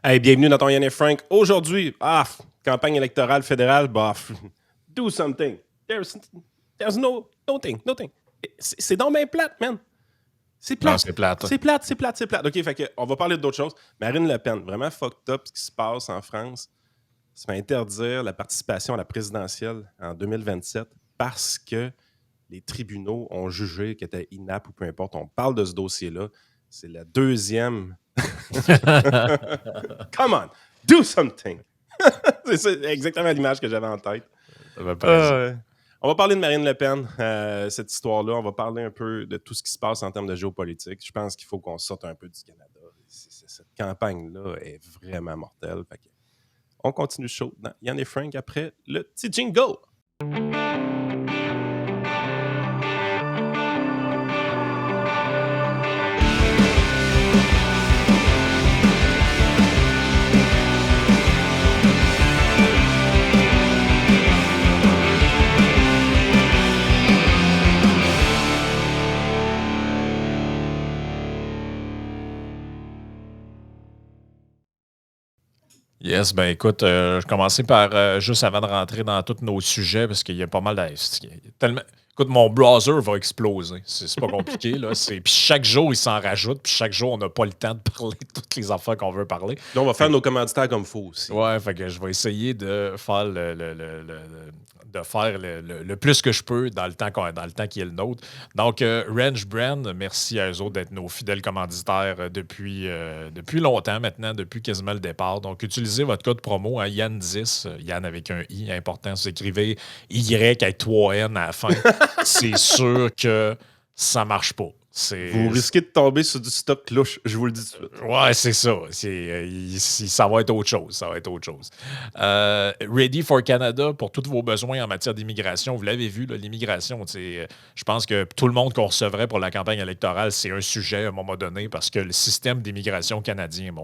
Hey, bienvenue dans ton Yann et Frank. Aujourd'hui, campagne électorale fédérale, do something. There's nothing. C'est donc bien plate, man. C'est plate. Non, c'est plate. C'est plate. OK, fait que on va parler d'autres choses. Marine Le Pen, vraiment fucked up ce qui se passe en France. Ça va interdire la participation à la présidentielle en 2027 parce que les tribunaux ont jugé qu'elle était inapte ou peu importe. On parle de ce dossier-là. C'est la deuxième. Come on, do something. C'est exactement l'image que j'avais en tête. On va parler de Marine Le Pen, cette histoire-là. On va parler un peu de tout ce qui se passe en termes de géopolitique. Je pense qu'il faut qu'on sorte un peu du Canada. Cette campagne-là est vraiment mortelle. Fait que on continue le show dans Yann et Frank après le petit jingle. Yes, ben écoute, je commençais par, juste avant de rentrer dans tous nos sujets, parce qu'il y a pas mal tellement. Écoute, mon browser va exploser. C'est pas compliqué, là. Puis chaque jour, il s'en rajoute, puis chaque jour, on n'a pas le temps de parler de toutes les affaires qu'on veut parler. Là, on va faire nos commanditaires comme il faut aussi. Ouais, fait que je vais essayer de faire le plus que je peux dans le temps qui est le nôtre. Donc, Range Brand, merci à eux autres d'être nos fidèles commanditaires depuis longtemps maintenant, depuis quasiment le départ. Donc, utilisez votre code promo, hein, Yann10, Yann avec un I, important, vous écrivez Y avec 3 N à la fin. C'est sûr que ça marche pas. Vous risquez de tomber sur du stock louche, je vous le dis tout de suite. Ouais, c'est ça. Ça va être autre chose. Ready for Canada pour tous vos besoins en matière d'immigration. Vous l'avez vu, là, l'immigration, je pense que tout le monde qu'on recevrait pour la campagne électorale, c'est un sujet à un moment donné parce que le système d'immigration canadien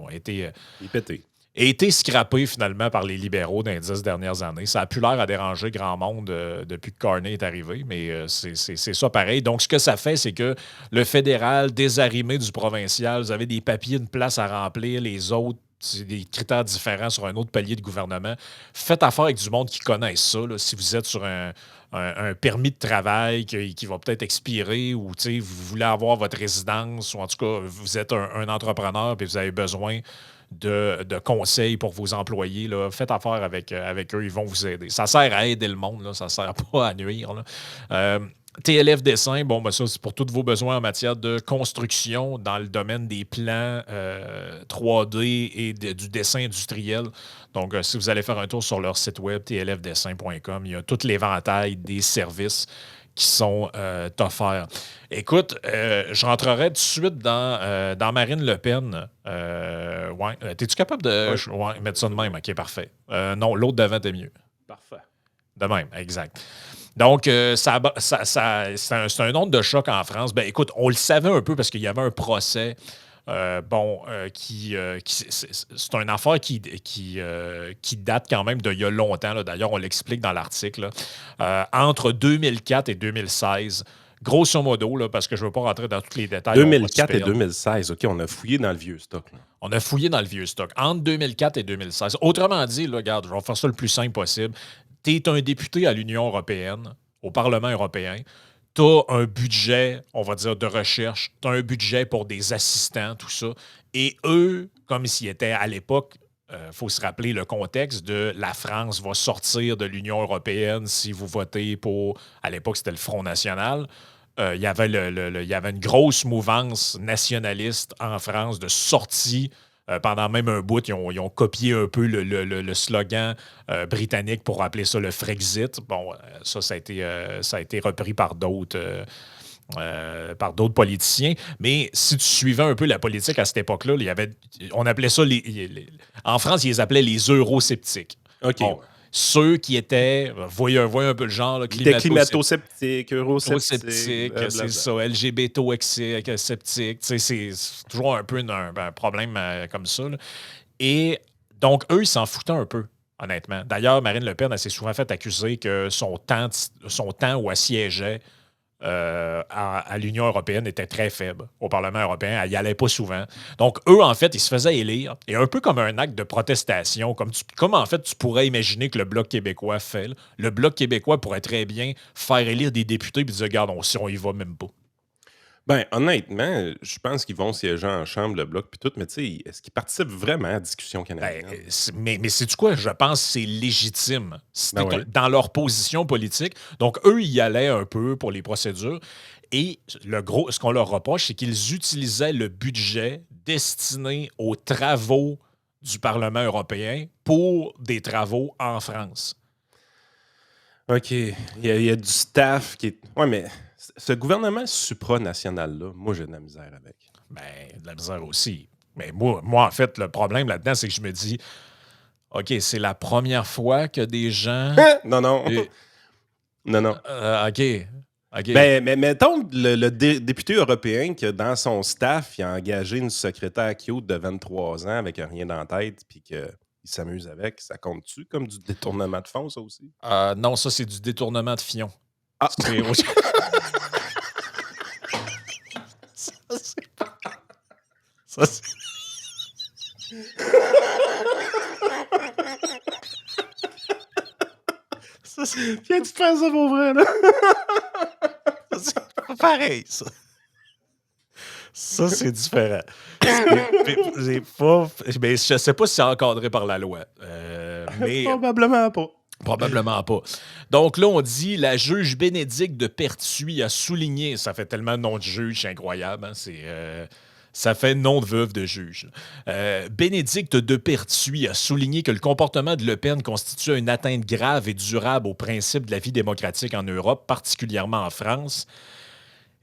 a été scrappé finalement par les libéraux dans les 10 dernières années. Ça a plus l'air à déranger grand monde depuis que Carney est arrivé, mais c'est ça pareil. Donc, ce que ça fait, c'est que le fédéral désarrimé du provincial, vous avez des papiers, une place à remplir, les autres, c'est des critères différents sur un autre palier de gouvernement. Faites affaire avec du monde qui connaisse ça. Là, si vous êtes sur un permis de travail qui va peut-être expirer ou vous voulez avoir votre résidence ou en tout cas, vous êtes un entrepreneur et vous avez besoin de conseils pour vos employés. Là. Faites affaire avec eux, ils vont vous aider. Ça sert à aider le monde, là. Ça ne sert pas à nuire. Là. TLF Dessin, ça, c'est pour tous vos besoins en matière de construction dans le domaine des plans 3D et du dessin industriel. Donc, si vous allez faire un tour sur leur site web, tlfdessin.com, il y a tout l'éventail des services qui sont offerts. Écoute, je rentrerai tout de suite dans Marine Le Pen. T'es-tu capable de mettre ça de même? OK, parfait. Non, l'autre devant était mieux. Parfait. De même, exact. Donc, c'est un onde de choc en France. Ben, écoute, on le savait un peu parce qu'il y avait un procès. C'est une affaire qui date quand même d'il y a longtemps. Là. D'ailleurs, on l'explique dans l'article. Entre 2004 et 2016, grosso modo, là, parce que je ne veux pas rentrer dans tous les détails. 2004 et 2016, OK, on a fouillé dans le vieux stock. Là. On a fouillé dans le vieux stock. Entre 2004 et 2016. Autrement dit, là, regarde, je vais faire ça le plus simple possible. Tu es un député à l'Union européenne, au Parlement européen. Tu as un budget, on va dire, de recherche. Tu as un budget pour des assistants, tout ça. Et eux, comme s'ils étaient à l'époque, faut se rappeler le contexte de la France va sortir de l'Union européenne si vous votez pour, à l'époque, c'était le Front national. Il y avait une grosse mouvance nationaliste en France de sortie. Pendant même un bout, ils ont copié un peu le slogan britannique pour appeler ça le Frexit. Bon, ça a été repris par d'autres politiciens. Mais si tu suivais un peu la politique à cette époque-là, on appelait ça en France, ils les appelaient les eurosceptiques. OK. Bon, ceux qui étaient, voyez un peu le genre, climato-sceptiques, eurosceptiques, c'est ça, LGBT-sceptiques, c'est toujours un peu un problème comme ça. Là. Et donc, eux, ils s'en foutaient un peu, honnêtement. D'ailleurs, Marine Le Pen, elle s'est souvent fait accuser que son temps où elle siégeait à l'Union européenne était très faible. Au Parlement européen, elle n'y allait pas souvent. Donc, eux, en fait, ils se faisaient élire. Et un peu comme un acte de protestation, comme en fait, tu pourrais imaginer que le Bloc québécois fait. Là. Le Bloc québécois pourrait très bien faire élire des députés et dire, regarde, si on y va même pas. Ben, honnêtement, je pense qu'ils vont siéger en chambre, le Bloc, puis tout, mais tu sais, est-ce qu'ils participent vraiment à la discussion canadienne? Mais c'est-tu quoi? Je pense que c'est légitime. Ben oui. Dans leur position politique. Donc, eux, ils y allaient un peu pour les procédures. Et ce qu'on leur reproche, c'est qu'ils utilisaient le budget destiné aux travaux du Parlement européen pour des travaux en France. OK. Il y a du staff qui est. Ouais, mais ce gouvernement supranational-là, moi, j'ai de la misère avec. Ben, de la misère aussi. Mais moi, en fait, le problème là-dedans, c'est que je me dis, OK, c'est la première fois que des gens. Non, non. Non. OK. Ben, mais mettons le député européen que dans son staff, il a engagé une secrétaire cute de 23 ans avec rien dans la tête, puis qu'il s'amuse avec, ça compte-tu comme du détournement de fonds, ça aussi? Non, ça, c'est du détournement de fion. Ah! Ça, c'est. Viens de faire ça pour vrai, là? C'est pas pareil, ça. Ça, c'est différent. Mais je sais pas si c'est encadré par la loi. Mais Probablement pas. probablement pas. Donc là, on dit la juge Bénédicte de Pertuis a souligné, ça fait tellement nom de juge, c'est incroyable, hein, ça fait nom de veuve de juge. Bénédicte de Pertuis a souligné que le comportement de Le Pen constitue une atteinte grave et durable aux principes de la vie démocratique en Europe, particulièrement en France.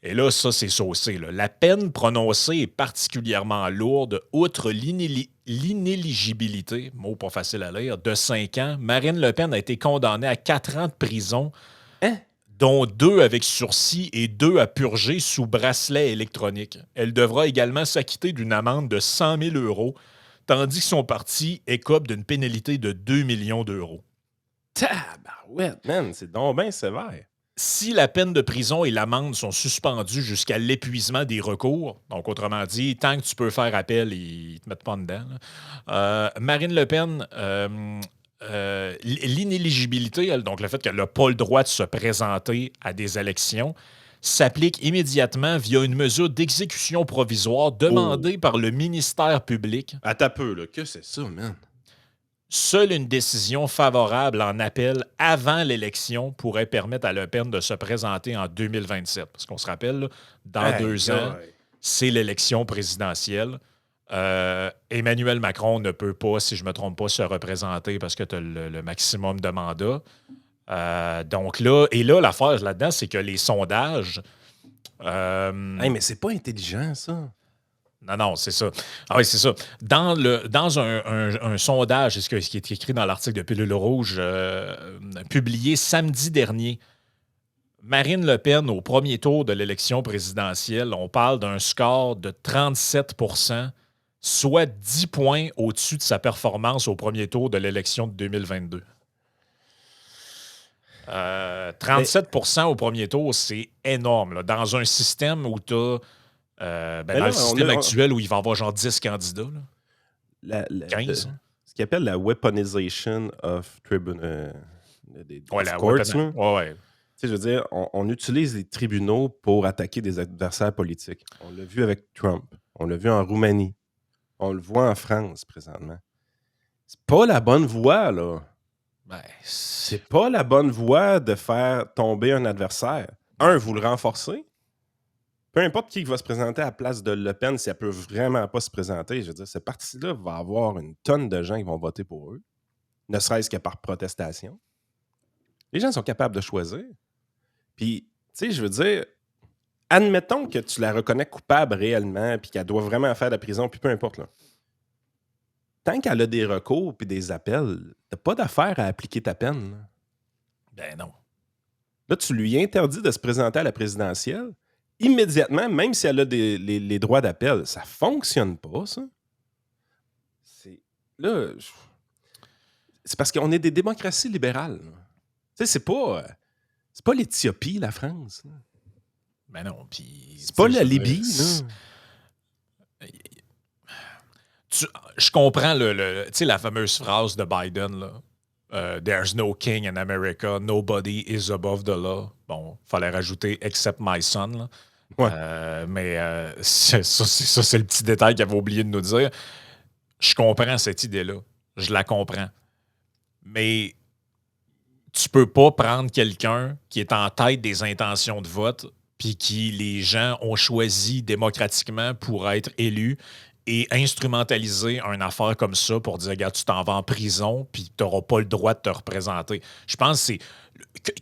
Et là, ça, c'est saucé. Là. La peine prononcée est particulièrement lourde. Outre l'inéligibilité, mot pas facile à lire, de 5 ans, Marine Le Pen a été condamnée à 4 ans de prison, dont 2 avec sursis et 2 à purger sous bracelet électronique. Elle devra également s'acquitter d'une amende de 100 000 €, tandis que son parti écope d'une pénalité de 2 millions d'euros. Tabarouette, man, c'est donc bien sévère. Si la peine de prison et l'amende sont suspendues jusqu'à l'épuisement des recours, donc autrement dit, tant que tu peux faire appel, ils ne te mettent pas dedans, Marine Le Pen, l'inéligibilité, donc le fait qu'elle n'a pas le droit de se présenter à des élections, s'applique immédiatement via une mesure d'exécution provisoire demandée par le ministère public. Attends peu, là. Que c'est ça, man? Seule une décision favorable en appel avant l'élection pourrait permettre à Le Pen de se présenter en 2027. Parce qu'on se rappelle, là, dans 2 ans, c'est l'élection présidentielle. Emmanuel Macron ne peut pas, si je ne me trompe pas, se représenter parce que tu as le maximum de mandats. Donc là, l'affaire là-dedans, c'est que les sondages... mais c'est pas intelligent, ça. Non, c'est ça. Ah oui, c'est ça. Dans un sondage, ce qui est écrit dans l'article de Pilule Rouge, publié samedi dernier, Marine Le Pen, au premier tour de l'élection présidentielle, on parle d'un score de 37 %, soit 10 points au-dessus de sa performance au premier tour de l'élection de 2022. 37 % au premier tour, c'est énorme. Là. Dans un système où tu as... dans le système actuel où il va y avoir genre 10 candidats. Là. 15. Ce qu'ils appelle la weaponization of courts. Je veux dire, on utilise les tribunaux pour attaquer des adversaires politiques. On l'a vu avec Trump. On l'a vu en Roumanie. On le voit en France présentement. C'est pas la bonne voie, là. C'est pas la bonne voie de faire tomber un adversaire. Vous le renforcez. Peu importe qui va se présenter à la place de Le Pen, si elle peut vraiment pas se présenter, je veux dire, ce parti-là va avoir une tonne de gens qui vont voter pour eux, ne serait-ce que par protestation. Les gens sont capables de choisir. Puis, tu sais, je veux dire, admettons que tu la reconnais coupable réellement, puis qu'elle doit vraiment faire de la prison, puis peu importe, là. Tant qu'elle a des recours puis des appels, t'as pas d'affaire à appliquer ta peine. Là. Ben non. Là, tu lui interdis de se présenter à la présidentielle. Immédiatement, même si elle a les droits d'appel, ça fonctionne pas, ça. Là, c'est parce qu'on est des démocraties libérales. Tu sais, c'est pas l'Éthiopie, la France. Là. Ben non, puis... C'est pas la Libye, là. Je comprends la fameuse phrase de Biden, là. There's no king in America, nobody is above the law. Bon, fallait rajouter except my son, là. Mais c'est le petit détail qu'il avait oublié de nous dire. Je comprends cette idée-là. Je la comprends. Mais tu peux pas prendre quelqu'un qui est en tête des intentions de vote puis qui les gens ont choisi démocratiquement pour être élu et instrumentaliser une affaire comme ça pour dire, regarde, tu t'en vas en prison puis tu n'auras pas le droit de te représenter. Je pense que c'est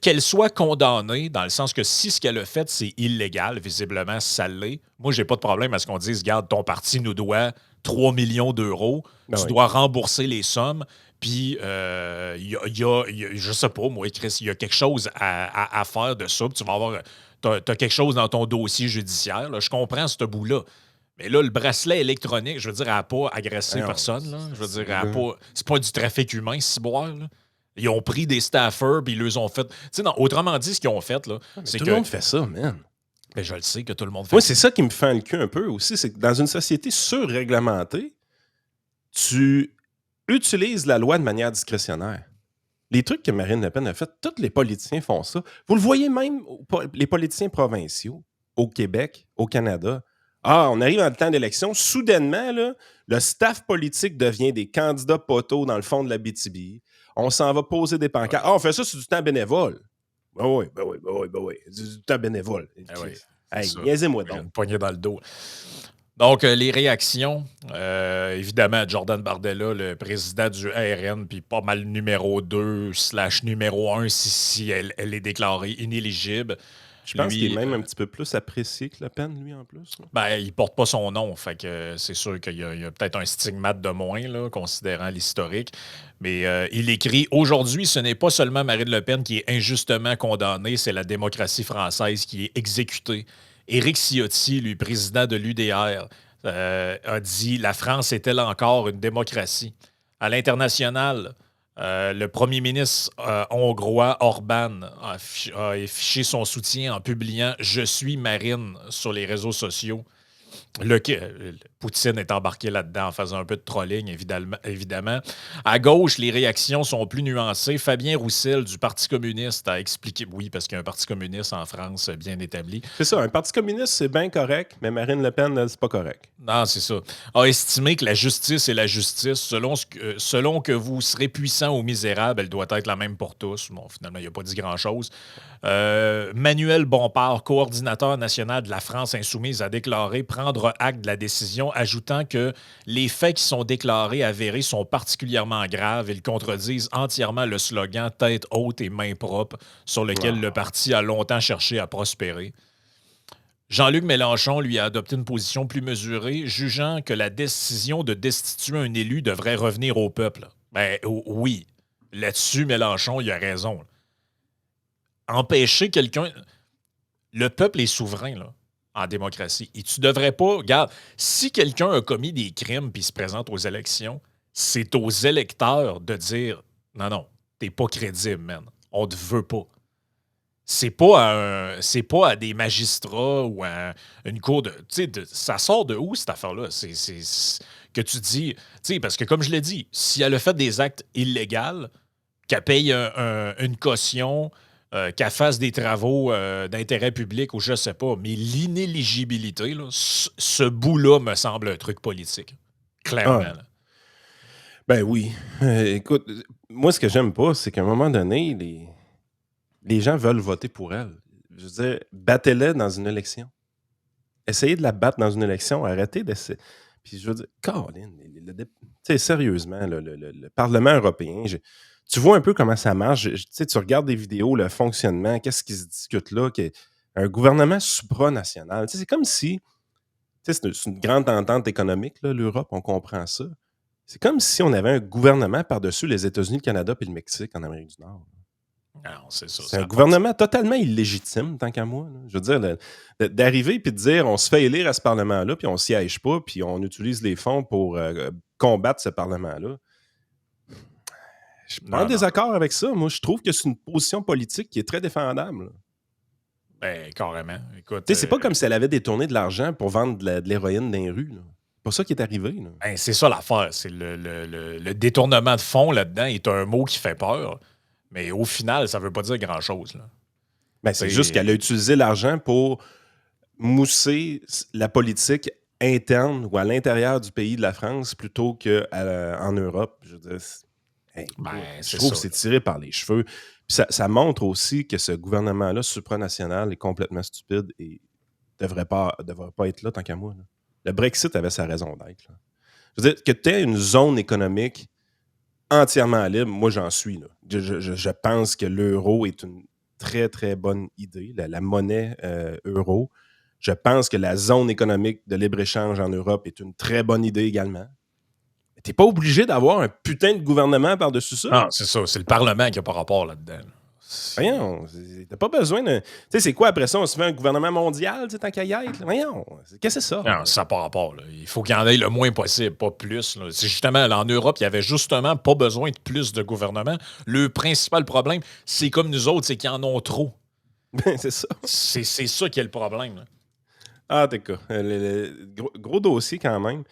qu'elle soit condamnée, dans le sens que si ce qu'elle a fait, c'est illégal, visiblement, ça l'est. Moi, j'ai pas de problème à ce qu'on dise, regarde, ton parti nous doit 3 millions d'euros, tu dois rembourser les sommes, puis je sais pas, moi, Chris, il y a quelque chose à faire de ça, puis tu vas avoir... T'as quelque chose dans ton dossier judiciaire. Là. Je comprends ce bout-là. Mais là, le bracelet électronique, je veux dire, elle n'a pas agressé personne. Là. Je veux dire, c'est pas du trafic humain, ciboire. Là. Ils ont pris des staffers puis ils les ont fait. Tu sais, autrement dit, ce qu'ils ont fait, là, c'est que. Tout le monde fait ça, man. Mais je le sais que tout le monde fait ça. Moi, ça. C'est ça qui me fait le cul un peu aussi. C'est que dans une société surréglementée, tu utilises la loi de manière discrétionnaire. Les trucs que Marine Le Pen a fait, tous les politiciens font ça. Vous le voyez même, les politiciens provinciaux, au Québec, au Canada. Ah, on arrive dans le temps d'élection. Soudainement, là, le staff politique devient des candidats poteaux dans le fond de la BTB. On s'en va poser des pancartes. Ah, on fait ça sur du temps bénévole. Ben oui. Du temps bénévole. Hey, niaisez-moi donc. Une poignée dans le dos. Donc, les réactions, évidemment, Jordan Bardella, le président du ARN, puis pas mal numéro 2 / numéro 1 si elle est déclarée inéligible. Je pense qu'il est même un petit peu plus apprécié que Le Pen, lui, en plus. Ben, il porte pas son nom, fait que c'est sûr qu'il y a peut-être un stigmate de moins, là, considérant l'historique. Mais il écrit « Aujourd'hui, ce n'est pas seulement Marine Le Pen qui est injustement condamnée, c'est la démocratie française qui est exécutée. » Éric Ciotti, lui, président de l'UDR, a dit « La France est-elle encore une démocratie? » À l'international, le premier ministre hongrois Orbán a affiché son soutien en publiant « Je suis Marine » sur les réseaux sociaux. Poutine est embarqué là-dedans en faisant un peu de trolling, évidemment. À gauche, les réactions sont plus nuancées. Fabien Roussel, du Parti communiste, a expliqué... Oui, parce qu'il y a un Parti communiste en France bien établi. C'est ça, un Parti communiste, c'est bien correct, mais Marine Le Pen, c'est pas correct. Non, c'est ça. A estimé que la justice est la justice. Selon que vous serez puissant ou misérable, elle doit être la même pour tous. Bon, finalement, il n'a pas dit grand-chose. Manuel Bompard, coordinateur national de la France insoumise, a déclaré prendre acte de la décision, ajoutant que les faits qui sont déclarés avérés sont particulièrement graves. Ils contredisent entièrement le slogan « Tête haute et main propre » sur lequel le parti a longtemps cherché à prospérer. Jean-Luc Mélenchon, lui, a adopté une position plus mesurée, jugeant que la décision de destituer un élu devrait revenir au peuple. Ben oui, là-dessus, Mélenchon, il a raison. Empêcher quelqu'un... Le peuple est souverain, là, en démocratie. Et tu devrais pas... Regarde, si quelqu'un a commis des crimes puis se présente aux élections, c'est aux électeurs de dire « Non, t'es pas crédible, man. On te veut pas. » C'est pas à des magistrats ou à une cour de... ça sort de où, cette affaire-là? C'est que tu dis... Parce que, comme je l'ai dit, si elle a fait des actes illégaux, qu'elle paye une caution, qu'elle fasse des travaux d'intérêt public ou je sais pas, mais l'inéligibilité, là, ce bout-là me semble un truc politique. Clairement. Ah. Ben oui. Écoute, moi, ce que j'aime pas, c'est qu'à un moment donné, les gens veulent voter pour elle. Je veux dire, battez-la dans une élection. Essayez de la battre dans une élection. Arrêtez d'essayer. Puis je veux dire, Caroline, sérieusement, le Parlement européen, tu vois un peu comment ça marche. Tu regardes des vidéos, le fonctionnement, qu'est-ce qui se discute là, un gouvernement supranational. C'est comme si, c'est une grande entente économique, là, l'Europe, on comprend ça. C'est comme si on avait un gouvernement par-dessus les États-Unis, le Canada et le Mexique en Amérique du Nord. Non, c'est ça. C'est un gouvernement totalement illégitime, tant qu'à moi. Là. Je veux dire, d'arriver et de dire on se fait élire à ce Parlement-là, puis on ne siège pas, puis on utilise les fonds pour combattre ce Parlement-là. Je suis pas en désaccord avec ça. Moi, je trouve que c'est une position politique qui est très défendable. Là. Ben, carrément. Écoute, Tu sais, c'est pas comme si elle avait détourné de l'argent pour vendre de l'héroïne dans les rues. Là. C'est pas ça qui est arrivé. Là. ben, c'est ça l'affaire. C'est le détournement de fonds là-dedans est un mot qui fait peur. Mais au final, ça veut pas dire grand-chose. Là. Ben, c'est juste qu'elle a utilisé l'argent pour mousser la politique interne ou à l'intérieur du pays de la France plutôt qu'en Europe. Je veux dire, je trouve que c'est tiré par les cheveux. Puis ça montre aussi que ce gouvernement-là, supranational, est complètement stupide et devrait pas être là tant qu'à moi. Là. Le Brexit avait sa raison d'être. Là. Je veux dire, que tu aies une zone économique entièrement libre, moi j'en suis. Là. Je pense que l'euro est une très, très bonne idée, la monnaie euro. Je pense que la zone économique de libre-échange en Europe est une très bonne idée également. T'es pas obligé d'avoir un putain de gouvernement par-dessus ça. Non, c'est ça. C'est le Parlement qui n'a pas rapport là-dedans. Voyons, t'as pas besoin de... Tu sais, c'est quoi après ça? On se fait un gouvernement mondial, tant qu'à y être? Voyons, qu'est-ce que c'est ça? Non, ça n'a pas rapport. Là. Il faut qu'il y en ait le moins possible, pas plus. Là. C'est justement, là, en Europe, il y avait justement pas besoin de plus de gouvernement. Le principal problème, c'est comme nous autres, c'est qu'ils en ont trop. C'est ça. C'est ça qui est le problème. Là. Ah, d'accord. Gros dossier quand même.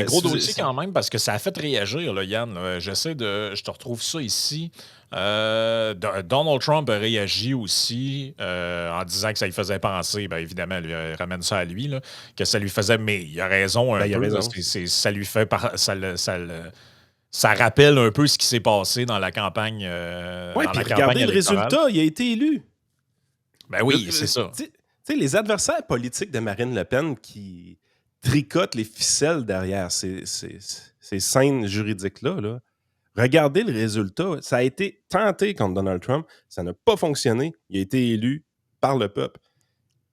Gros dossier quand même, parce que ça a fait réagir, là, Yann. Là. Je te retrouve ça ici. Donald Trump a réagi aussi en disant que ça lui faisait penser, bien évidemment, il ramène ça à lui, là, que ça lui faisait, mais il a raison un peu. raison. Ça lui fait ça rappelle un peu ce qui s'est passé dans la campagne. Oui, puis regardez le résultat, il a été élu. Ben oui, c'est ça. Tu sais, les adversaires politiques de Marine Le Pen qui tricotent les ficelles derrière ces scènes juridiques-là, là, regardez le résultat. Ça a été tenté contre Donald Trump. Ça n'a pas fonctionné. Il a été élu par le peuple.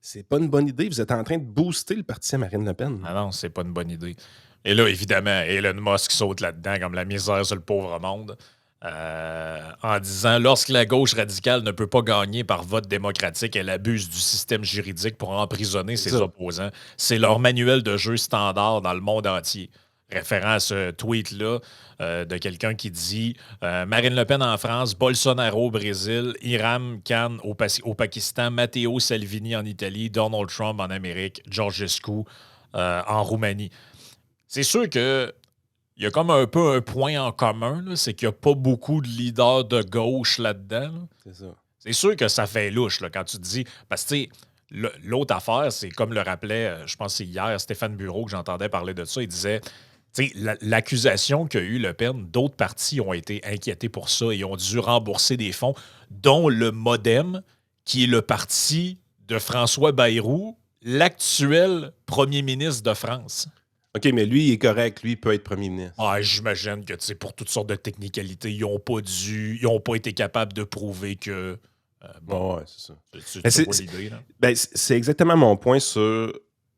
C'est pas une bonne idée. Vous êtes en train de booster le parti à Marine Le Pen. Ah non, c'est pas une bonne idée. Et là, évidemment, Elon Musk saute là-dedans comme la misère sur le pauvre monde. En disant lorsque la gauche radicale ne peut pas gagner par vote démocratique, elle abuse du système juridique pour emprisonner ses opposants. C'est leur manuel de jeu standard dans le monde entier. Référant à ce tweet-là de quelqu'un qui dit Marine Le Pen en France, Bolsonaro au Brésil, Hiram Khan au Pakistan, Matteo Salvini en Italie, Donald Trump en Amérique, Georgescu en Roumanie. C'est sûr que il y a comme un peu un point en commun, là, c'est qu'il n'y a pas beaucoup de leaders de gauche là-dedans. Là. C'est ça. C'est sûr que ça fait louche là, quand tu te dis. Parce que l'autre affaire, c'est comme le rappelait, je pense que c'est hier, Stéphane Bureau que j'entendais parler de ça, il disait l'accusation qu'a eu Le Pen, d'autres partis ont été inquiétés pour ça et ont dû rembourser des fonds, dont le Modem, qui est le parti de François Bayrou, l'actuel premier ministre de France. OK, mais lui, il est correct. Lui, il peut être premier ministre. Ah, j'imagine que pour toutes sortes de technicalités, ils n'ont pas été capables de prouver que. Ouais, c'est ça. C'est exactement mon point sur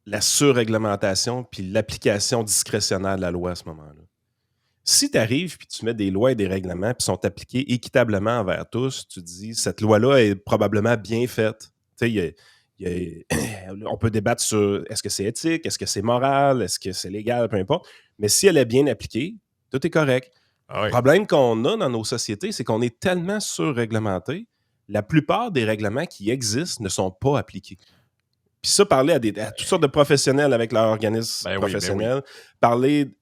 la surréglementation puis l'application discrétionnaire de la loi à ce moment-là. Si tu arrives puis tu mets des lois et des règlements qui sont appliqués équitablement envers tous, tu te dis cette loi-là est probablement bien faite. Tu sais, on peut débattre sur est-ce que c'est éthique, est-ce que c'est moral, est-ce que c'est légal, peu importe. Mais si elle est bien appliquée, tout est correct. Ah oui. Le problème qu'on a dans nos sociétés, c'est qu'on est tellement surréglementé, la plupart des règlements qui existent ne sont pas appliqués. Puis ça, parler à toutes sortes de professionnels avec leur organisme professionnel, parler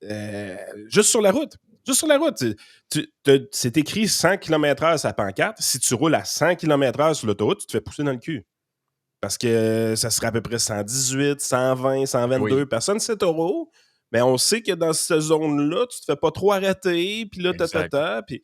juste sur la route. Juste sur la route. C'est écrit 100 km/h sur la pancarte. Si tu roules à 100 km/h sur l'autoroute, tu te fais pousser dans le cul. Parce que ça serait à peu près 118, 120, 122 personnes, c'est euros. Mais on sait que dans cette zone-là, tu te fais pas trop arrêter, puis là, puis...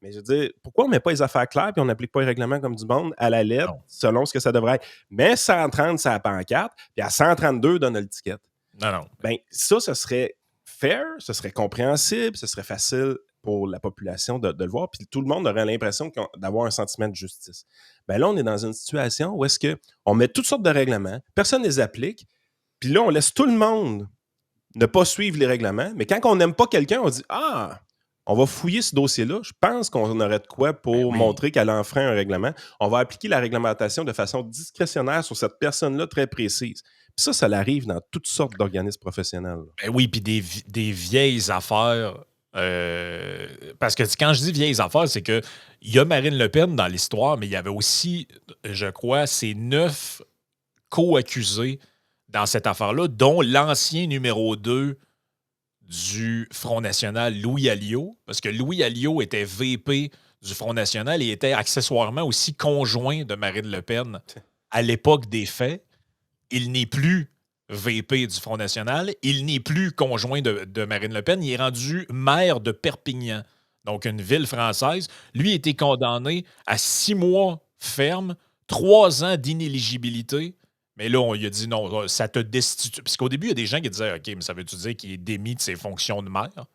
Mais je veux dire, pourquoi on met pas les affaires claires puis on n'applique pas les règlements comme du monde à la lettre, selon ce que ça devrait être? Mais 130, c'est la pancarte, puis à 132, donne l'étiquette. Non. Ben, ça serait fair, ce serait compréhensible, ce serait facile pour la population de le voir, puis tout le monde aurait l'impression d'avoir un sentiment de justice. Ben là, on est dans une situation où est-ce qu'on met toutes sortes de règlements, personne ne les applique, puis là, on laisse tout le monde ne pas suivre les règlements, mais quand on n'aime pas quelqu'un, on dit « Ah, on va fouiller ce dossier-là, je pense qu'on aurait de quoi pour montrer qu'elle a enfreint un règlement. On va appliquer la réglementation de façon discrétionnaire sur cette personne-là très précise. » Puis ça l'arrive dans toutes sortes d'organismes professionnels. Ben oui, puis des vieilles affaires parce que quand je dis vieilles affaires, c'est qu'il y a Marine Le Pen dans l'histoire, mais il y avait aussi, je crois, ces 9 co-accusés dans cette affaire-là, dont l'ancien numéro 2 du Front national, Louis Alliot, parce que Louis Alliot était VP du Front national et était accessoirement aussi conjoint de Marine Le Pen à l'époque des faits. Il n'est plus VP du Front national, il n'est plus conjoint de Marine Le Pen, il est rendu maire de Perpignan, donc une ville française. Lui a été condamné à 6 mois ferme, 3 ans d'inéligibilité. Mais là, on lui a dit non, ça te destitue. Parce qu'au début, il y a des gens qui disaient OK, mais ça veut-tu dire qu'il est démis de ses fonctions de maire?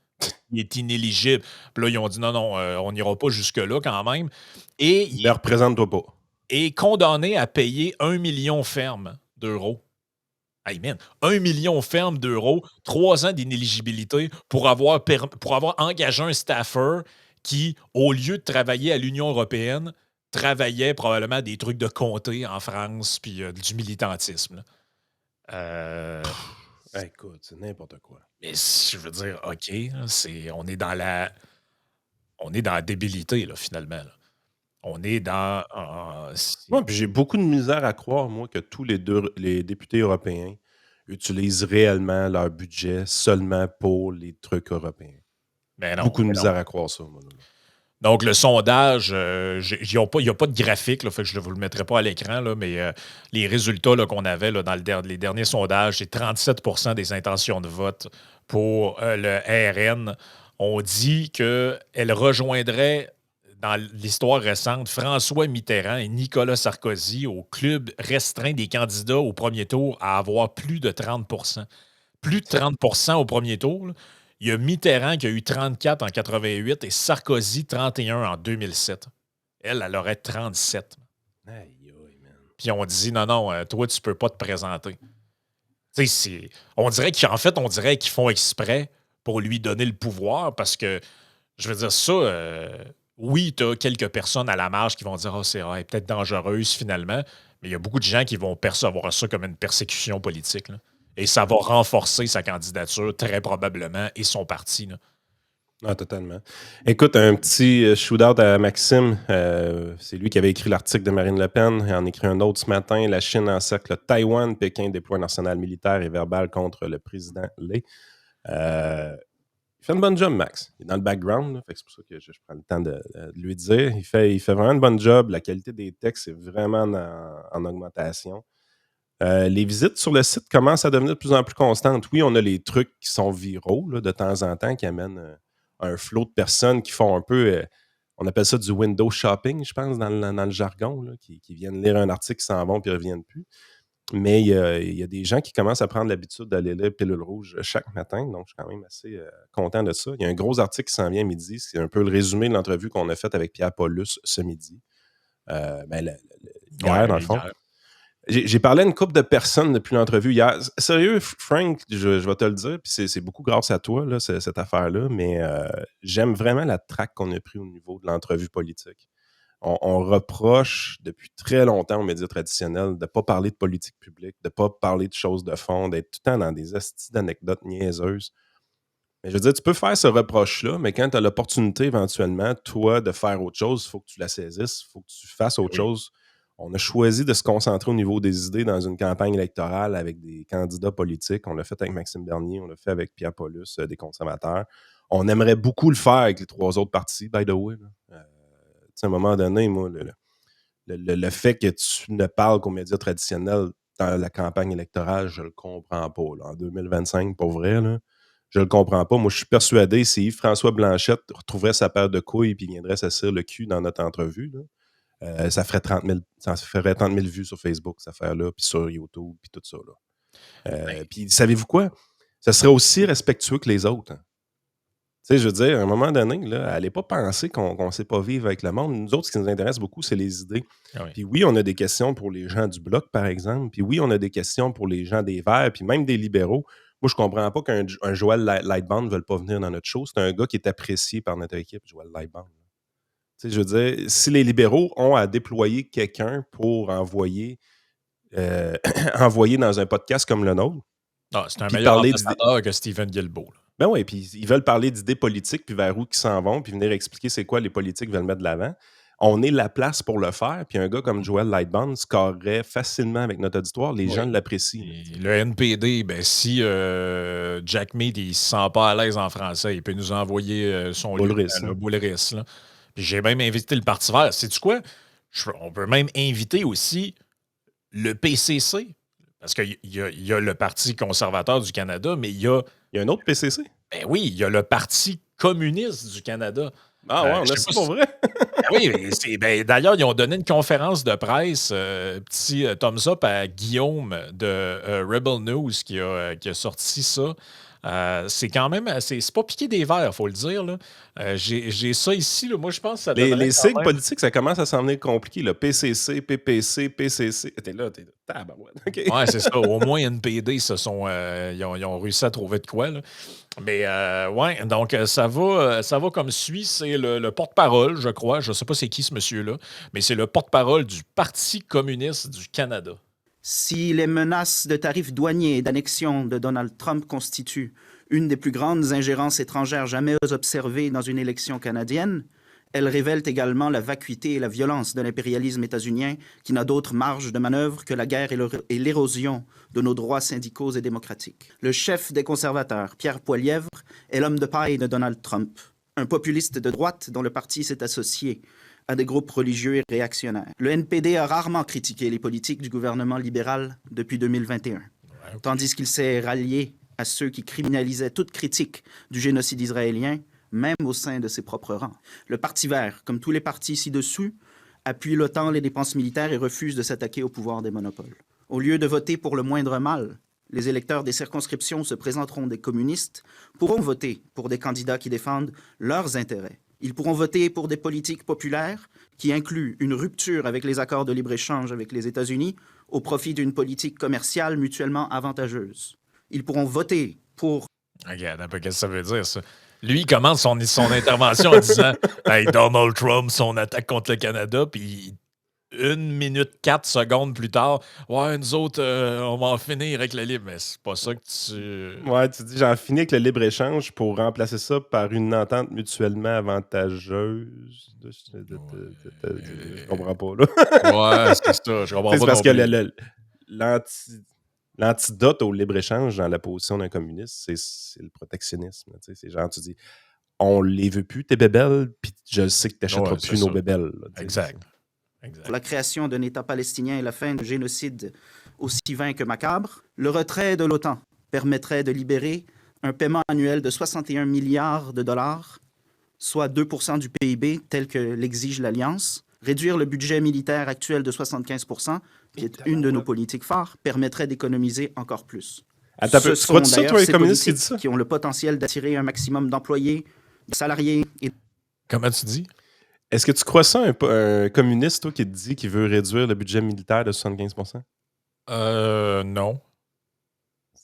Il est inéligible. Puis là, ils ont dit non, on n'ira pas jusque-là quand même. Et il ne représente-toi pas. Est condamné à payer 1 million ferme d'euros. Hey man, 1 million ferme d'euros, 3 ans d'inéligibilité pour avoir engagé un staffer qui, au lieu de travailler à l'Union européenne, travaillait probablement des trucs de comté en France puis du militantisme. Écoute, c'est n'importe quoi. Mais je veux dire, OK, on est dans la débilité, là, finalement. Là. On est dans... Moi, puis j'ai beaucoup de misère à croire, moi, que tous les députés européens utilisent réellement leur budget seulement pour les trucs européens. Ben non, beaucoup de misère à croire ça, moi. Donc, le sondage, il n'y a pas de graphique, là, fait que je ne vous le mettrai pas à l'écran, là, mais les résultats là, qu'on avait là, dans les derniers sondages, c'est 37% des intentions de vote pour le RN. On dit qu'elle rejoindrait, dans l'histoire récente, François Mitterrand et Nicolas Sarkozy au club restreint des candidats au premier tour à avoir plus de 30%. Plus de 30% au premier tour, là. Il y a Mitterrand qui a eu 34 en 88 et Sarkozy 31 en 2007. Elle aurait 37. Aïe, aïe, man. Puis on dit non, toi, tu peux pas te présenter. Tu sais, on dirait qu'ils font exprès pour lui donner le pouvoir parce que, je veux dire, ça, oui, tu as quelques personnes à la marge qui vont dire c'est peut-être dangereuse finalement, mais il y a beaucoup de gens qui vont percevoir ça comme une persécution politique. Là. Et ça va renforcer sa candidature, très probablement, et son parti. Là. Ah, totalement. Écoute, un petit shootout à Maxime. C'est lui qui avait écrit l'article de Marine Le Pen. Il en écrit un autre ce matin. La Chine encercle Taïwan. Pékin déploie un arsenal militaire et verbal contre le président Lé. Il fait une bonne job, Max. Il est dans le background. Là, fait que c'est pour ça que je prends le temps de lui dire. Il fait vraiment une bonne job. La qualité des textes est vraiment en augmentation. Les visites sur le site commencent à devenir de plus en plus constantes. Oui, on a les trucs qui sont viraux là, de temps en temps, qui amènent un flot de personnes qui font un peu, on appelle ça du window shopping, je pense, dans le jargon, là, qui viennent lire un article, qui s'en vont puis ne reviennent plus. Mais il y a des gens qui commencent à prendre l'habitude d'aller lire Pilule Rouge chaque matin, donc je suis quand même assez content de ça. Il y a un gros article qui s'en vient midi, c'est un peu le résumé de l'entrevue qu'on a faite avec Pierre Paulus ce midi. Hier, dans le fond. J'ai parlé à une couple de personnes depuis l'entrevue hier. Sérieux, Frank, je vais te le dire, puis c'est beaucoup grâce à toi, là, cette affaire-là, mais j'aime vraiment la traque qu'on a pris au niveau de l'entrevue politique. On reproche depuis très longtemps aux médias traditionnels de ne pas parler de politique publique, de ne pas parler de choses de fond, d'être tout le temps dans des astis d'anecdotes niaiseuses. Mais je veux dire, tu peux faire ce reproche-là, mais quand tu as l'opportunité éventuellement, toi, de faire autre chose, il faut que tu la saisisses, il faut que tu fasses autre chose. On a choisi de se concentrer au niveau des idées dans une campagne électorale avec des candidats politiques. On l'a fait avec Maxime Bernier, on l'a fait avec Pierre Paulus, des conservateurs. On aimerait beaucoup le faire avec les 3 autres partis, by the way. À un moment donné, moi, le fait que tu ne parles qu'aux médias traditionnels dans la campagne électorale, je le comprends pas. Là. En 2025, pour vrai, là, je le comprends pas. Moi, je suis persuadé, si Yves-François Blanchette retrouverait sa paire de couilles et viendrait s'asseoir le cul dans notre entrevue, là, ça ferait 30 000 vues sur Facebook, cette affaire-là, puis sur YouTube, puis tout ça. Puis, savez-vous quoi? Ça serait aussi respectueux que les autres. Hein. Tu sais, je veux dire, à un moment donné, là, allez pas penser qu'on ne sait pas vivre avec le monde. Nous autres, ce qui nous intéresse beaucoup, c'est les idées. Ah oui. Puis oui, on a des questions pour les gens du Bloc, par exemple. Puis oui, on a des questions pour les gens des Verts, puis même des libéraux. Moi, je comprends pas qu'un Joël Lightbound ne veuille pas venir dans notre show. C'est un gars qui est apprécié par notre équipe, Joël Lightbound. Tu sais, je veux dire, si les libéraux ont à déployer quelqu'un pour envoyer dans un podcast comme le nôtre... c'est un meilleur ambassadeur que Stephen Guilbeault. Là. Ben oui, puis ils veulent parler d'idées politiques, puis vers où ils s'en vont, puis venir expliquer c'est quoi les politiques veulent mettre de l'avant. On est la place pour le faire, puis un gars comme Joel Lightbound scorerait facilement avec notre auditoire. Les gens l'apprécient. Le NPD, ben, si Jack Mead il se sent pas à l'aise en français, il peut nous envoyer son livre, Boulris. Puis j'ai même invité le Parti vert. Sais-tu quoi? On peut même inviter aussi le PCC. Parce qu'il y a le Parti conservateur du Canada, mais il y a un autre PCC? Ben oui, il y a le Parti communiste du Canada. Ah ouais, on a ça pour vrai? Oui, d'ailleurs, ils ont donné une conférence de presse, petit thumbs up à Guillaume de Rebel News qui a sorti ça. C'est quand même, c'est pas piqué des verres, il faut le dire. Là. J'ai ça ici, là. Moi je pense que ça les sigles politiques, ça commence à s'en venir compliqué. Là. PCC, PPC, PCC. T'es là, tabarouette. Okay. Ouais, c'est ça. Au moins, NPD, ils ont réussi à trouver de quoi. Là. Mais ouais, donc ça va comme suit. C'est le porte-parole, je crois. Je ne sais pas c'est qui ce monsieur-là, mais c'est le porte-parole du Parti communiste du Canada. Si les menaces de tarifs douaniers et d'annexion de Donald Trump constituent une des plus grandes ingérences étrangères jamais observées dans une élection canadienne, elles révèlent également la vacuité et la violence de l'impérialisme états-unien qui n'a d'autre marge de manœuvre que la guerre et l'érosion de nos droits syndicaux et démocratiques. Le chef des conservateurs, Pierre Poilievre, est l'homme de paille de Donald Trump, un populiste de droite dont le parti s'est associé à des groupes religieux et réactionnaires. Le NPD a rarement critiqué les politiques du gouvernement libéral depuis 2021, tandis qu'il s'est rallié à ceux qui criminalisaient toute critique du génocide israélien, même au sein de ses propres rangs. Le Parti vert, comme tous les partis ci-dessous, appuie l'OTAN, les dépenses militaires et refuse de s'attaquer au pouvoir des monopoles. Au lieu de voter pour le moindre mal, les électeurs des circonscriptions se présenteront des communistes, pourront voter pour des candidats qui défendent leurs intérêts. Ils pourront voter pour des politiques populaires qui incluent une rupture avec les accords de libre-échange avec les États-Unis au profit d'une politique commerciale mutuellement avantageuse. Ils pourront voter pour... Regarde un peu qu'est-ce que ça veut dire, ça. Lui, il commence son intervention en disant « Hey, Donald Trump, son attaque contre le Canada », puis 1 minute 4 secondes plus tard, « Ouais, nous autres, on va en finir avec le libre. » Mais c'est pas ça que tu... Ouais, tu dis « J'en finis avec le libre-échange pour remplacer ça par une entente mutuellement avantageuse. » Je comprends pas, là. Ouais, c'est ça. Je comprends pas. C'est parce que l'antidote au libre-échange dans la position d'un communiste, c'est le protectionnisme. C'est genre, tu dis, on les veut plus, tes bébelles, puis je sais que tu n'achèteras plus nos bébelles. Exact. La création d'un État palestinien et la fin du génocide aussi vain que macabre, le retrait de l'OTAN permettrait de libérer un paiement annuel de 61 milliards de dollars, soit 2% du PIB tel que l'exige l'Alliance. Réduire le budget militaire actuel de 75%, qui est une de nos politiques phares, permettrait d'économiser encore plus. Attends, tu crois ça, toi, les communistes qui disent ça? Qui ont le potentiel d'attirer un maximum d'employés, de salariés et... Comment tu dis? Est-ce que tu crois ça, un communiste, toi, qui te dit qu'il veut réduire le budget militaire de 75%? Non.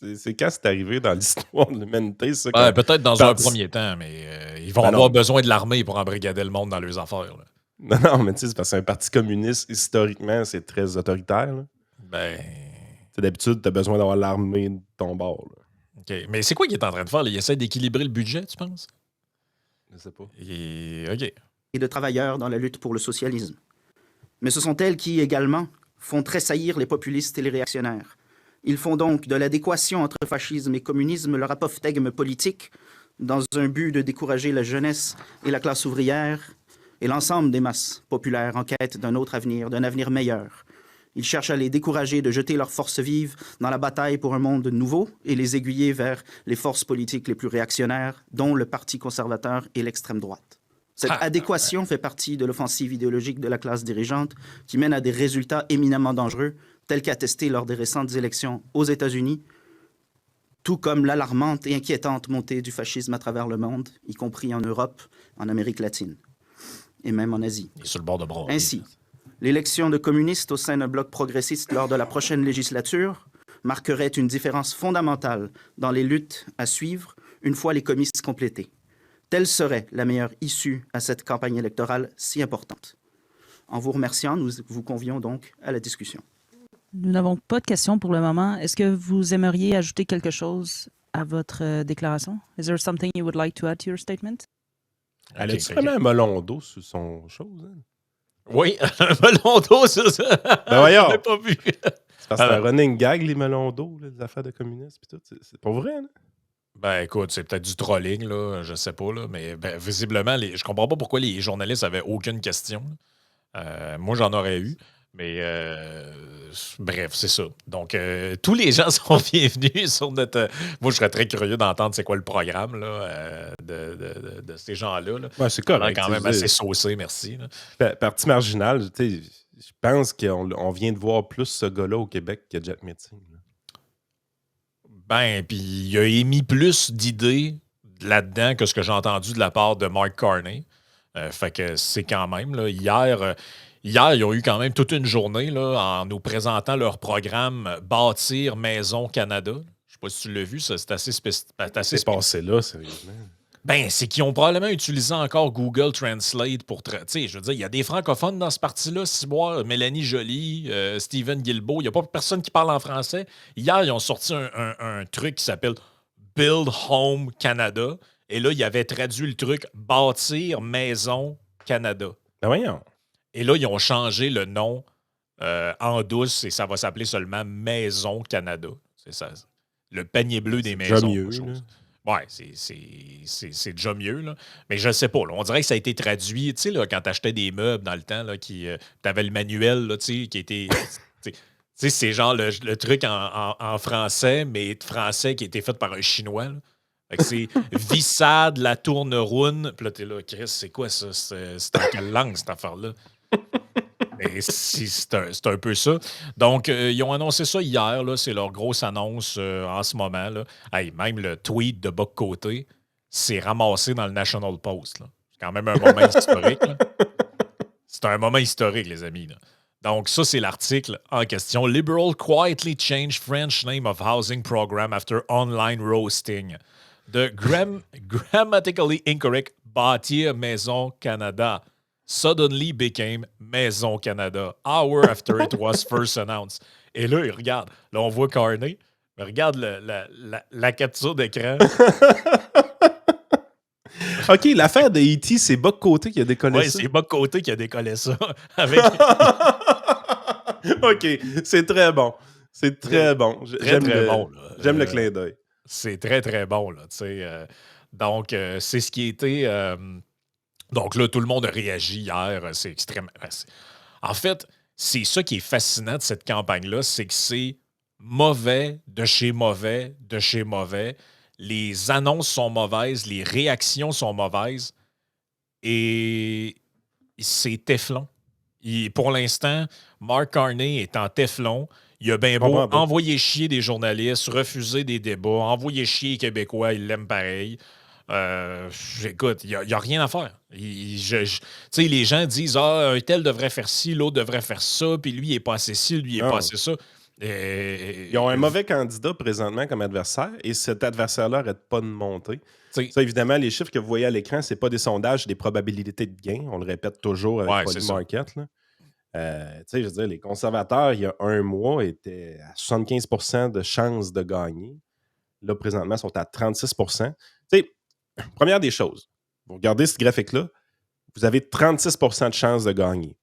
C'est quand c'est arrivé dans l'histoire de l'humanité, ça? Peut-être dans un premier temps, mais ils vont avoir besoin de l'armée pour embrigader le monde dans leurs affaires. Là. Non, mais tu sais, c'est parce qu'un parti communiste, historiquement, c'est très autoritaire. Là. D'habitude, tu as besoin d'avoir l'armée de ton bord. Là. OK. Mais c'est quoi qu'il est en train de faire? Là? Il essaie d'équilibrer le budget, tu penses? Je sais pas. OK. Et de travailleurs dans la lutte pour le socialisme. Mais ce sont elles qui, également, font tressaillir les populistes et les réactionnaires. Ils font donc de l'adéquation entre fascisme et communisme leur apophthegme politique dans un but de décourager la jeunesse et la classe ouvrière et l'ensemble des masses populaires en quête d'un autre avenir, d'un avenir meilleur. Ils cherchent à les décourager de jeter leurs forces vives dans la bataille pour un monde nouveau et les aiguiller vers les forces politiques les plus réactionnaires, dont le Parti conservateur et l'extrême droite. Cette adéquation fait partie de l'offensive idéologique de la classe dirigeante qui mène à des résultats éminemment dangereux, tels qu'attestés lors des récentes élections aux États-Unis, tout comme l'alarmante et inquiétante montée du fascisme à travers le monde, y compris en Europe, en Amérique latine et même en Asie. Et sur le bord de bras. Ainsi, l'élection de communistes au sein d'un bloc progressiste lors de la prochaine législature marquerait une différence fondamentale dans les luttes à suivre une fois les comices complétés. Telle serait la meilleure issue à cette campagne électorale si importante. En vous remerciant, nous vous convions donc à la discussion. Nous n'avons pas de questions pour le moment. Est-ce que vous aimeriez ajouter quelque chose à votre déclaration? Is there something you would like to add to your statement? Elle a-tu vraiment un melon d'eau sur son chose? Hein? Oui, un melon d'eau, ça. Ben voyons! Je l'ai pas vu. C'est parce que c'est un running gag, les melons d'eau, là, les affaires de communistes pis tout. C'est pas vrai, là? Ben écoute, c'est peut-être du trolling, là, je sais pas, là, mais visiblement, je comprends pas pourquoi les journalistes avaient aucune question. Moi, j'en aurais eu. Mais bref, c'est ça. Donc, tous les gens sont bienvenus sur notre. Moi, je serais très curieux d'entendre c'est quoi le programme là, de ces gens-là. Là. Ouais, c'est correct. Quand même assez saucé, merci. Partie marginale, je pense qu'on vient de voir plus ce gars-là au Québec que Jack Metzing. Ben, puis il a émis plus d'idées là-dedans que ce que j'ai entendu de la part de Mark Carney. Fait que c'est quand même, là, hier, ils ont eu quand même toute une journée là, en nous présentant leur programme Bâtir Maison Canada. Je ne sais pas si tu l'as vu, ça, c'est assez spécifique. C'est passé là, sérieusement. Ben, c'est qu'ils ont probablement utilisé encore Google Translate pour... Tu sais, je veux dire, il y a des francophones dans ce parti-là, Mélanie Joly, Stephen Guilbeault, il n'y a pas personne qui parle en français. Hier, ils ont sorti un truc qui s'appelle Build Home Canada. Et là, ils avaient traduit le truc Bâtir Maison Canada. Ben voyons. Et là, ils ont changé le nom en douce et ça va s'appeler seulement Maison Canada. C'est ça. Le panier bleu des maisons. Déjà mieux. Ouais, c'est déjà mieux. Là. Mais je ne sais pas. Là, on dirait que ça a été traduit. Tu sais, là, quand tu achetais des meubles dans le temps, tu avais le manuel là, qui était. Tu sais, c'est genre le truc en français, mais français qui a été fait par un Chinois. Là. Fait que c'est Vissade, la tourne-roune. Puis là, t'es là, Chris, c'est quoi ça? C'est en quelle langue, cette affaire-là? Mais c'est un peu ça. Donc, ils ont annoncé ça hier. Là, c'est leur grosse annonce en ce moment. Là. Hey, même le tweet de Boc-Côté s'est ramassé dans le National Post. Là. C'est quand même un moment historique. Là. C'est un moment historique, les amis. Là. Donc, ça, c'est l'article en question. Liberal quietly changed French name of housing program after online roasting. The grammatically incorrect Bâtir Maison Canada suddenly became Maison Canada, hour after it was first announced. Et là, il regarde. Là, on voit Carney. Mais regarde la capture d'écran. OK, l'affaire de E.T., c'est Boc-Côté qui a décollé ça. Oui, c'est Boc-Côté qui a décollé ça. Avec... OK, c'est très bon. C'est très bon. J'aime bon. J'aime le clin d'œil. C'est très, très bon. Là, donc, c'est ce qui a été... Donc là, tout le monde a réagi hier. C'est extrêmement... En fait, c'est ça qui est fascinant de cette campagne-là, c'est que c'est mauvais de chez mauvais de chez mauvais. Les annonces sont mauvaises, les réactions sont mauvaises et c'est Teflon. Pour l'instant, Mark Carney est en Teflon. Il a bien beau envoyer chier des journalistes, refuser des débats, envoyer chier les Québécois, il l'aime pareil. Écoute, il n'y a rien à faire. Les gens disent un tel devrait faire ci, l'autre devrait faire ça, puis lui, il n'est pas assez ci, lui, il n'est pas assez ça. Ils ont un mauvais candidat présentement comme adversaire et cet adversaire-là n'arrête pas de monter. Ça, évidemment, les chiffres que vous voyez à l'écran, ce n'est pas des sondages, c'est des probabilités de gain. On le répète toujours avec Polymarket. Je veux dire, les conservateurs, il y a un mois, étaient à 75% de chances de gagner. Là, présentement, ils sont à 36%. Première des choses, vous regardez ce graphique-là, vous avez 36% de chances de gagner.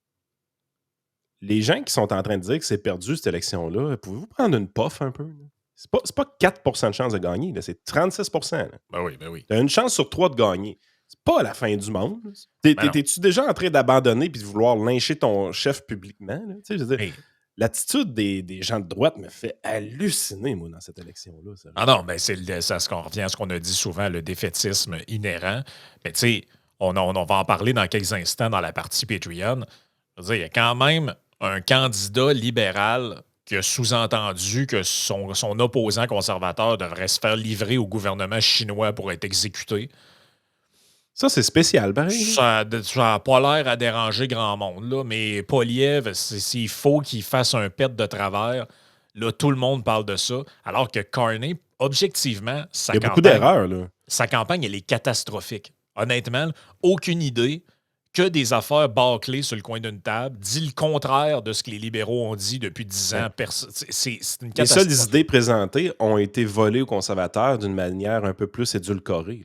Les gens qui sont en train de dire que c'est perdu, cette élection-là, pouvez-vous prendre une puff un peu? C'est pas 4% de chance de gagner, là, c'est 36%. Là. Ben oui. Tu as une chance sur 3 de gagner. C'est pas la fin du monde. T'es-tu déjà en train d'abandonner et de vouloir lyncher ton chef publiquement? Là? Je veux dire, l'attitude des gens de droite me fait halluciner, moi, dans cette élection-là. Non, mais ça revient à ce qu'on a dit souvent, le défaitisme inhérent. Mais tu sais, on va en parler dans quelques instants dans la partie Patreon. Je veux dire, il y a quand même un candidat libéral qui a sous-entendu que son opposant conservateur devrait se faire livrer au gouvernement chinois pour être exécuté. Ça, c'est spécial, pareil. Ça n'a pas l'air à déranger grand monde, là, mais Poilievre, s'il faut qu'il fasse un pet de travers, là, tout le monde parle de ça, alors que Carney, objectivement, beaucoup d'erreurs, là. Sa campagne, elle est catastrophique. Honnêtement, aucune idée que des affaires bâclées sur le coin d'une table, dit le contraire de ce que les libéraux ont dit depuis 10 ans. C'est une Les catastrophe. seules idées présentées ont été volées aux conservateurs d'une manière un peu plus édulcorée.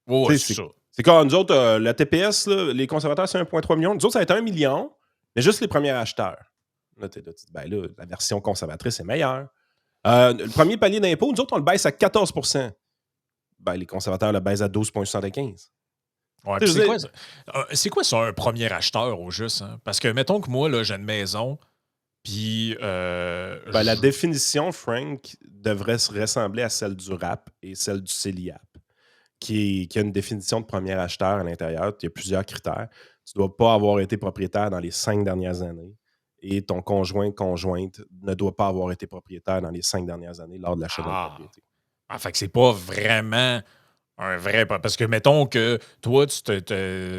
Ouais, c'est ça. C'est comme nous autres, la TPS, là, les conservateurs, c'est 1,3 million. Nous autres, ça va être 1 million, mais juste les premiers acheteurs. Là, la version conservatrice est meilleure. Le premier palier d'impôt, nous autres, on le baisse à 14 %. Les conservateurs le baissent à 12,75 %. Ouais, c'est quoi ça, un premier acheteur au juste? Hein? Parce que, mettons que moi, là, j'ai une maison, puis... la définition, Frank, devrait se ressembler à celle du RAP et celle du CELIAP, qui a une définition de premier acheteur à l'intérieur. Il y a plusieurs critères. Tu ne dois pas avoir été propriétaire dans les 5 dernières années et ton conjointe ne doit pas avoir été propriétaire dans les 5 dernières années lors de l'achat de la propriété. Fait que c'est pas vraiment un vrai... Parce que mettons que toi,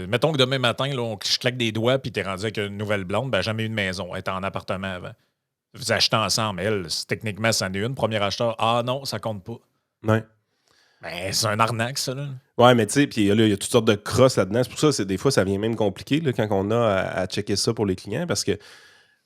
mettons que demain matin, là, je claque des doigts puis t'es rendu avec une nouvelle blonde, jamais eu de maison. Elle était en appartement avant. Vous achetez ensemble. Elle, techniquement, c'en est une. Premier acheteur, non, ça compte pas. Ouais. C'est un arnaque, ça, là. Ouais, mais tu sais, puis là, il y a toutes sortes de crosses là-dedans. C'est pour ça, des fois, ça vient même compliqué là, quand on a à checker ça pour les clients, parce que,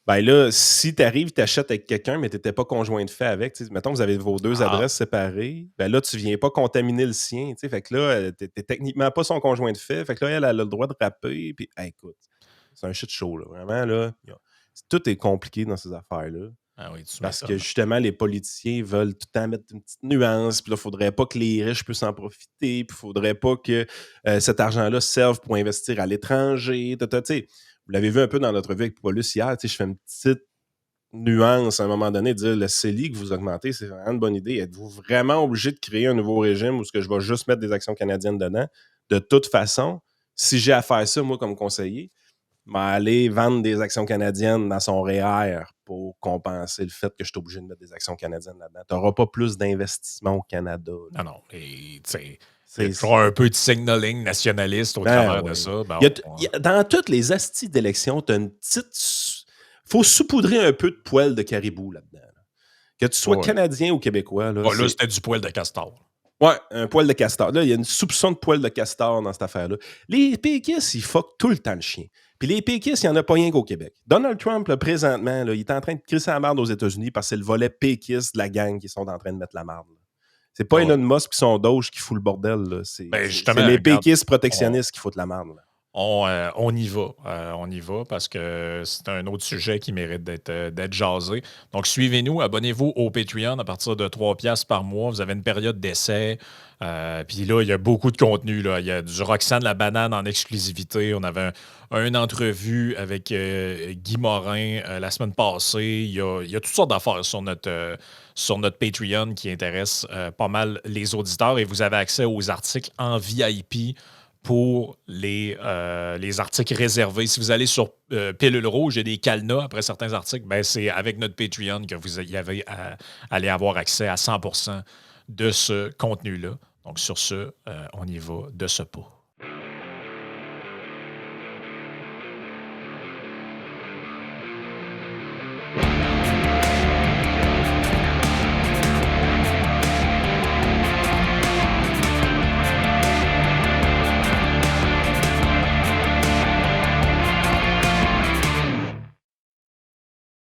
là, si tu arrives, tu achètes avec quelqu'un, mais tu n'étais pas conjoint de fait avec, mettons que vous avez vos deux adresses séparées, là, tu viens pas contaminer le sien, fait que là, tu n'es techniquement pas son conjoint de fait, fait que là, elle a le droit de rapper, puis écoute, c'est un shit show, là, vraiment, là. Tout est compliqué dans ces affaires-là. Ah oui, Parce que justement, les politiciens veulent tout le temps mettre une petite nuance, puis là, il ne faudrait pas que les riches puissent en profiter, puis il ne faudrait pas que cet argent-là serve pour investir à l'étranger. Vous l'avez vu un peu dans notre vie avec Paulus hier, je fais une petite nuance à un moment donné, de dire le CELI que vous augmentez, c'est vraiment une bonne idée. Êtes-vous vraiment obligé de créer un nouveau régime où je vais juste mettre des actions canadiennes dedans? De toute façon, si j'ai à faire ça, moi, comme conseiller, aller vendre des actions canadiennes dans son REER pour compenser le fait que je suis obligé de mettre des actions canadiennes là-dedans. Tu n'auras pas plus d'investissement au Canada. Là. Non. Et il y a toujours un peu de signaling nationaliste au travers de ça. Dans toutes les astis d'élection, tu as une petite... faut saupoudrer un peu de poil de caribou là-dedans. Là. Que tu sois Canadien ou Québécois. Là, là c'était du poil de castor. Ouais, un poil de castor. Là, il y a une soupçon de poil de castor dans cette affaire-là. Les péquistes, ils fuck tout le temps le chien. Puis les péquistes, il n'y en a pas rien qu'au Québec. Donald Trump, là, présentement, là, il est en train de crisser la marde aux États-Unis parce que c'est le volet péquiste de la gang qui sont en train de mettre la marde. C'est pas Elon Musk et son Doge qui fout le bordel. Là. C'est les péquistes protectionnistes qui foutent la marde. Là. On y va. On y va parce que c'est un autre sujet qui mérite d'être jasé. Donc, suivez-nous, abonnez-vous au Patreon à partir de 3$ par mois. Vous avez une période d'essai. Puis là, il y a beaucoup de contenu. Là. Il y a du Roxane la banane en exclusivité. On avait une entrevue avec Guy Morin la semaine passée. Il y a toutes sortes d'affaires sur notre Patreon qui intéressent pas mal les auditeurs. Et vous avez accès aux articles en VIP pour les articles réservés. Si vous allez sur Pilule Rouge, il y a des cadenas après certains articles. C'est avec notre Patreon que vous allez avoir accès à 100% de ce contenu-là. Donc, sur ce, on y va de ce pas.